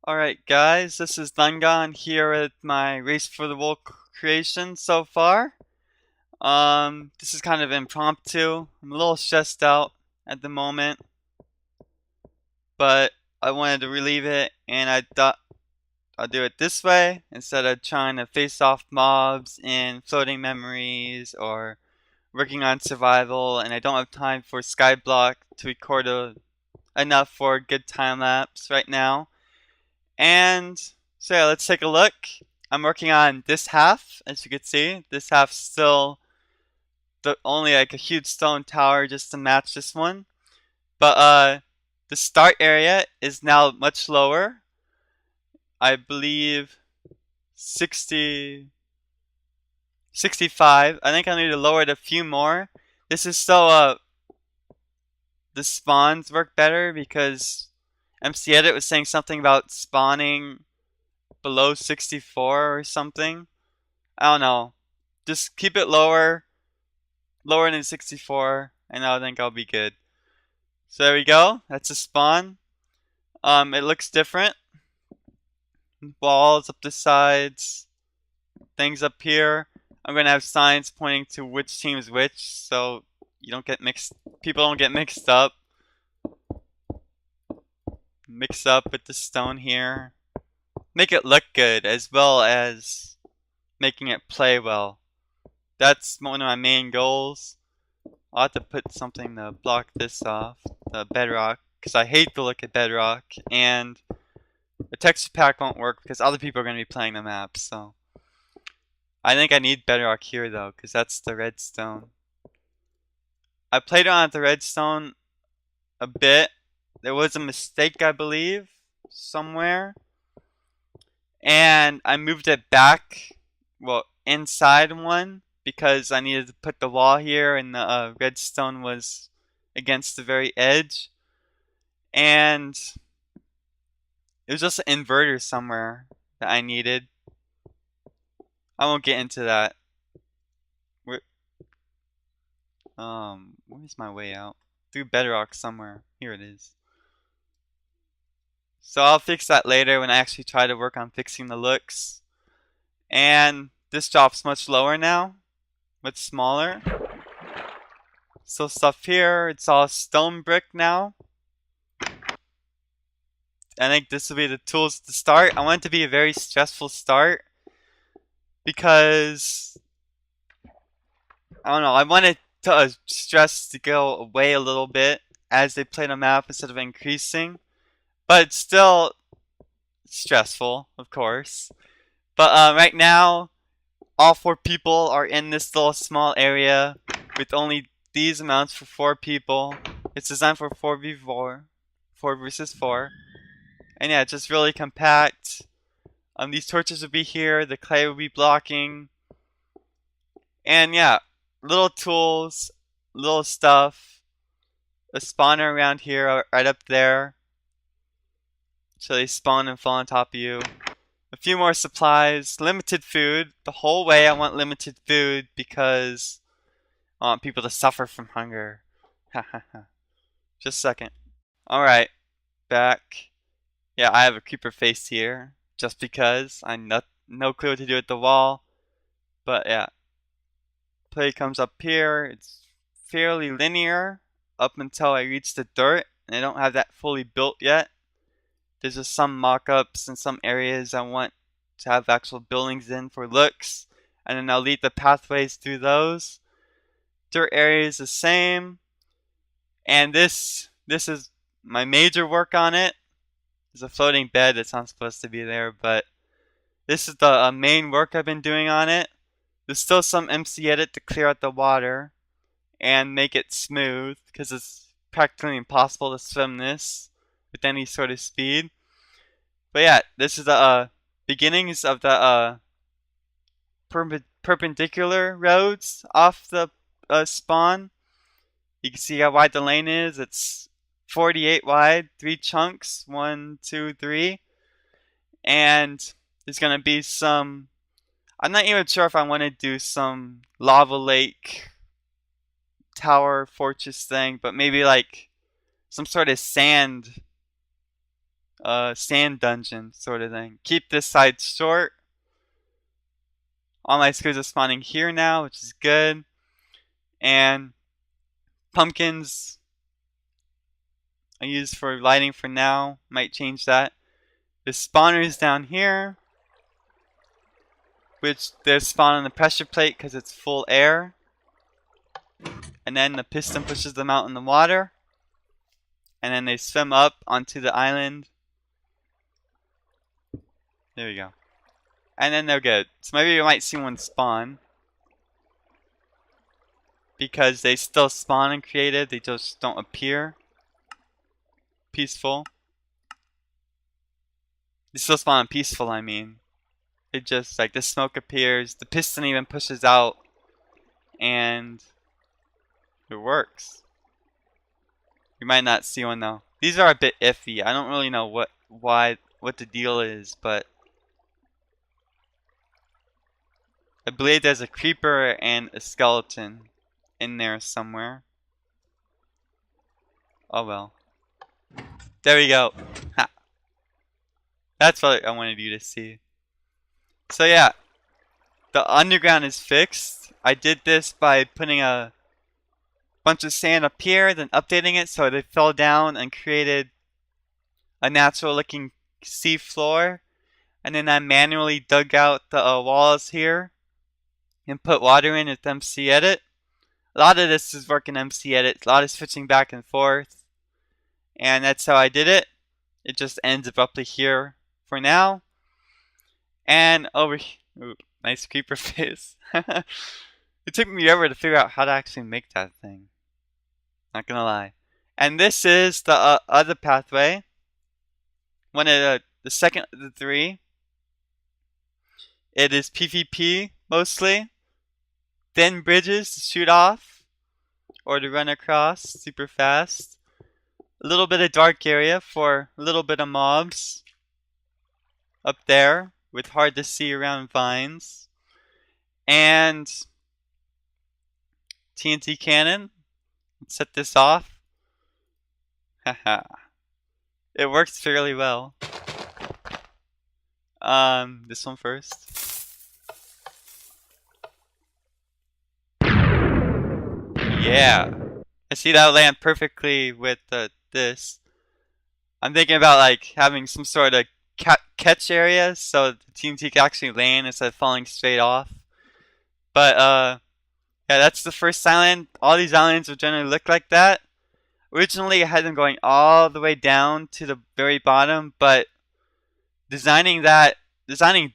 Alright guys, this is Thungon here with my Race for the Wool creation so far. This is kind of impromptu. I'm a little stressed out at the moment, but I wanted to relieve it and I thought I'll do it this way instead of trying to face off mobs in floating memories or working on survival, and I don't have time for Skyblock to record enough for a good time lapse right now. And so yeah, let's take a look. I'm working on this half, as you can see. This half's still only like a huge stone tower just to match this one. But the start area is now much lower. I believe 60, 65. I think I need to lower it a few more. This is still the spawns work better because MC Edit was saying something about spawning below 64 or something. I don't know. Just keep it lower than 64, and I think I'll be good. So there we go. That's a spawn. It looks different. Walls up the sides, things up here. I'm gonna have signs pointing to which team is which, so you don't get mixed. People don't get mixed up. Mix up with the stone here. Make it look good as well as making it play well. That's one of my main goals. I'll have to put something to block this off, the bedrock, because I hate the look of bedrock, and the texture pack won't work because other people are going to be playing the map, so I think I need bedrock here though, because that's the redstone. I played on the redstone a bit. There was a mistake, I believe, somewhere, and I moved it back, well, inside one, because I needed to put the wall here and the redstone was against the very edge. And it was just an inverter somewhere that I needed. I won't get into that. Where's my way out? Through bedrock somewhere. Here it is. So I'll fix that later when I actually try to work on fixing the looks. And this drops much lower now. Much smaller. So stuff here, it's all stone brick now. I think this will be the tools to start. I want it to be a very stressful start because I don't know, I wanted stress to go away a little bit as they play the map instead of increasing. But it's still stressful, of course. But right now, all 4 people are in this little small area with only these amounts for 4 people. It's designed for 4v4, 4 versus 4. And yeah, it's just really compact. These torches will be here, the clay will be blocking. And yeah, little tools, little stuff. A spawner around here, right up there. So they spawn and fall on top of you. A few more supplies, limited food. The whole way I want limited food because I want people to suffer from hunger. Just a second. Alright, back. Yeah, I have a creeper face here, just because. I no clue what to do with the wall. But yeah. Play comes up here. It's fairly linear up until I reach the dirt. And I don't have that fully built yet. There's just some mock-ups in some areas I want to have actual buildings in for looks. And then I'll lead the pathways through those. Dirt area is the same. And this is my major work on it. There's a floating bed that's not supposed to be there, but this is the main work I've been doing on it. There's still some MC Edit to clear out the water and make it smooth, because it's practically impossible to swim this with any sort of speed. But yeah, this is the beginnings of the perpendicular roads off the spawn. You can see how wide the lane is. It's 48 wide, 3 chunks, 1, 2, 3. And there's gonna be some, I'm not even sure if I want to do some lava lake tower fortress thing, but maybe like some sort of sand sand dungeon sort of thing. Keep this side short. All my screws are spawning here now, which is good. And pumpkins I use for lighting for now. Might change that. The spawner is down here, which they're spawning on the pressure plate because it's full air. And then the piston pushes them out in the water. And then they swim up onto the island. There we go. And then they're good. So maybe you might see one spawn. Because they still spawn in creative, they just don't appear peaceful. They still spawn in peaceful, I mean. It just, like, the smoke appears, the piston even pushes out, and it works. You might not see one though. These are a bit iffy. I don't really know what the deal is, but I believe there's a creeper and a skeleton in there somewhere. Oh well. There we go. Ha. That's what I wanted you to see. So yeah, the underground is fixed. I did this by putting a bunch of sand up here, then updating it so they fell down and created a natural looking sea floor. And then I manually dug out the walls here and put water in with MC Edit. A lot of this is working MC Edit, a lot of switching back and forth. And that's how I did it. It just ends abruptly here for now. And over here, ooh, nice creeper face. It took me forever to figure out how to actually make that thing. Not gonna lie. And this is the other pathway. One of the second of the three. It is PvP mostly. Thin bridges to shoot off or to run across super fast. A little bit of dark area for a little bit of mobs up there with hard to see around vines. And TNT cannon. Let's set this off. Haha. It works fairly well. This one first. Yeah. I see that land perfectly with this. I'm thinking about like having some sort of catch area so the TNT can actually land instead of falling straight off. But yeah, that's the first island. All these islands will generally look like that. Originally I had them going all the way down to the very bottom, but designing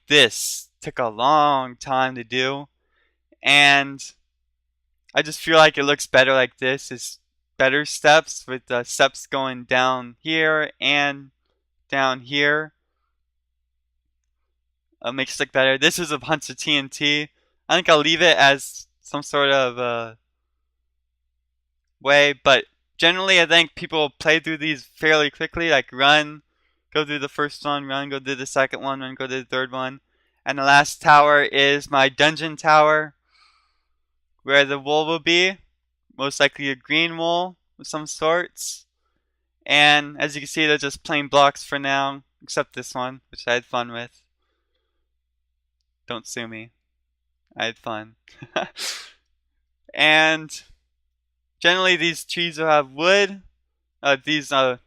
this took a long time to do. And I just feel like it looks better like this. It's better steps with the steps going down here and down here. Makes it look better. This is a bunch of TNT. I think I'll leave it as some sort of way, but generally I think people play through these fairly quickly, like run, go through the first one, run, go through the second one, run, go through the third one. And the last tower is my dungeon tower, where the wool will be. Most likely a green wool of some sorts. And as you can see, they're just plain blocks for now, except this one, which I had fun with. Don't sue me. I had fun. And generally these trees will have wood. These not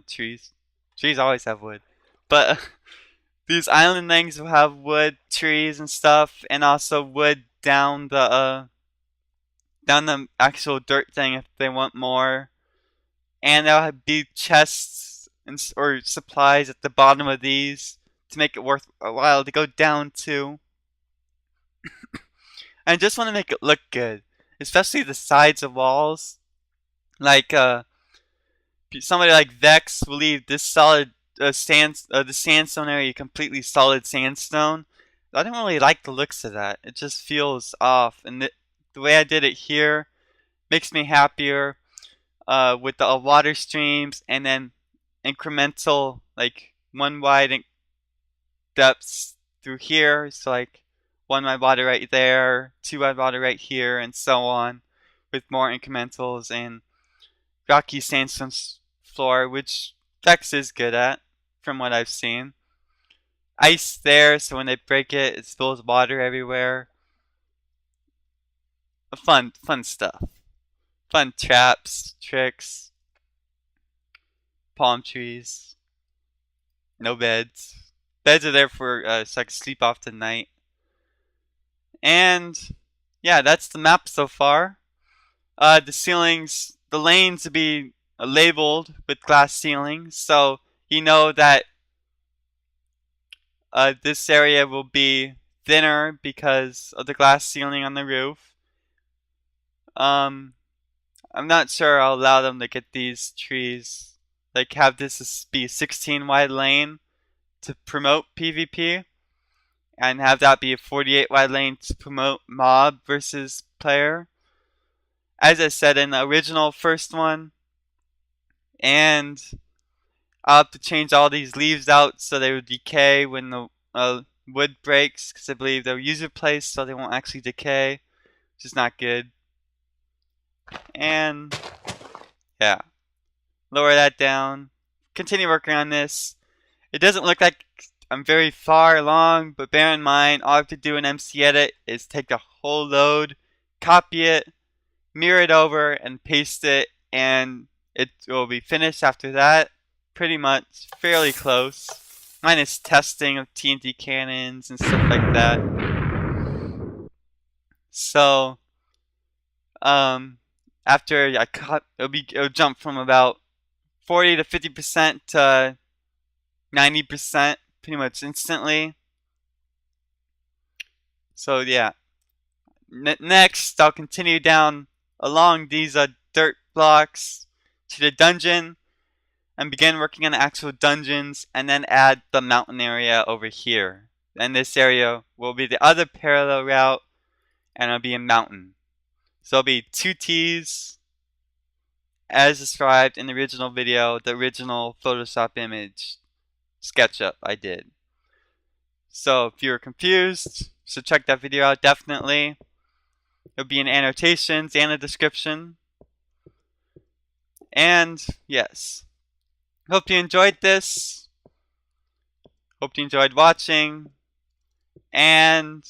trees. Trees always have wood. But these island things will have wood, trees and stuff, and also wood down the actual dirt thing if they want more. And there'll be chests or supplies at the bottom of these to make it worth a while to go down to. I just want to make it look good, especially the sides of walls. Like somebody like Vex will leave this solid the sandstone area completely solid sandstone. I don't really like the looks of that. It just feels off, and the way I did it here makes me happier. With the water streams and then incremental, like one wide depths through here. So like one wide water right there, two wide water right here, and so on, with more incrementals and rocky sandstone floor, which Vex is good at. from what I've seen. Ice there, so when they break it, it spills water everywhere. Fun stuff. Fun traps, tricks, palm trees. No beds. Beds are there for so I can sleep off the night. And yeah, that's the map so far. The ceilings, the lanes to be labeled with glass ceilings, so you know that this area will be thinner because of the glass ceiling on the roof. I'm not sure I'll allow them to get these trees, like have this be a 16 wide lane to promote PvP, and have that be a 48 wide lane to promote mob versus player, as I said in the original first one. And I'll have to change all these leaves out so they would decay when the wood breaks, because I believe they're user placed so they won't actually decay, which is not good. And yeah, lower that down. Continue working on this. It doesn't look like I'm very far along, but bear in mind, all I have to do in MC Edit is take the whole load, copy it, mirror it over, and paste it, and it will be finished after that. Pretty much fairly close, minus testing of TNT cannons and stuff like that. So after I cut, it'll jump from about 40 to 50% to 90% pretty much instantly. So yeah, next I'll continue down along these dirt blocks to the dungeon and begin working on the actual dungeons, and then add the mountain area over here. And this area will be the other parallel route, and it'll be a mountain. So it'll be 2 T's as described in the original video, the original Photoshop image SketchUp I did. So if you're confused, so check that video out definitely. It'll be in annotations and a description. And yes, hope you enjoyed this. Hope you enjoyed watching. And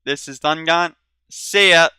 this is Thungon. See ya!